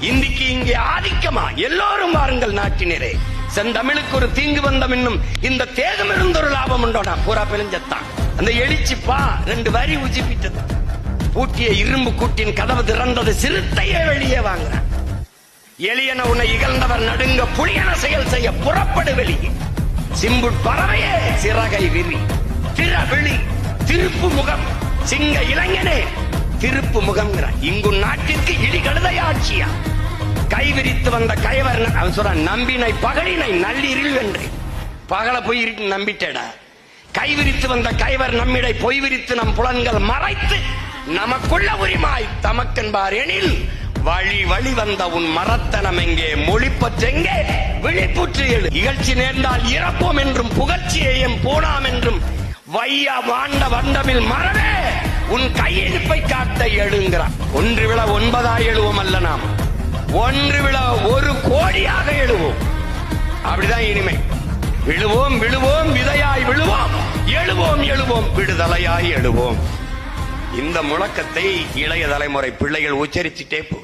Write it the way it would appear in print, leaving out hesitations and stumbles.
இந்திக்கு இங்கே ஆதிக்கமா? எல்லோரும் வாருங்கள் நாட்டினரே, செந்தமிழுக்கு ஒரு தீங்கு வந்தம் என்னும் இந்த தேகம் இருந்தொரு லாபம் உண்டோடா. பூரா பிழிஞ்சத்தான் அந்த எழுச்சிப்பா 2 வரி உஜிப்பிட்டது. பூட்டிய இரும்பு கூட்டின் கதவு திறந்தது, சிறுத்தையே வெளியே வாங்குறான். எளியன உன்னை இகழ்ந்தவர் நடுங்க, புலியன செயல் செய்ய புறப்படு வெளியே. சிம்பு பறவையே சிறகை விரி, திறவிழி திருப்பு முகம், சிங்க இளைஞனே திருப்பு முகம். இங்கு நாட்டிற்கு இடி கழுதையாட்சியா? கைவிரித்து வந்த கயவர் அவன் சொல்றான், நம்பினை பகலினை நள்ளிரில் வென்று. பகல போய் நம்பிட்டேடா. கைவிரித்து வந்த கைவர் நம்மிடை பொய் விரித்து நம் புலன்கள் மறைத்து நமக்குள்ள உரிமாய் தமக்கென்பார் எனில், வழி வழி வந்த உன் மரத்தனம் எங்கே, மொழிப்பற்றெங்கே விழிப்புற்று எழு. இகழ்ச்சி நேர்ந்தால் இறப்போம் என்றும் புகழ்ச்சியையும் போனாம் என்றும் வையா வாண்ட வண்டமில் மரவே உன் கையெழுப்பை காட்ட எழுங்கிறான். 1 விழ 9 எழுவோம் அல்ல, நாம் 1 விழ 1 கோடியாக எழுவோம். அப்படிதான் இனிமை. விழுவோம் விழுவோம் விதையாய் விழுவோம், எழுவோம் எழுவோம் விடுதலையாய் எழுவோம். இந்த முழக்கத்தை இளைய தலைமுறை பிள்ளைகள் உச்சரிச்சுட்டே போ.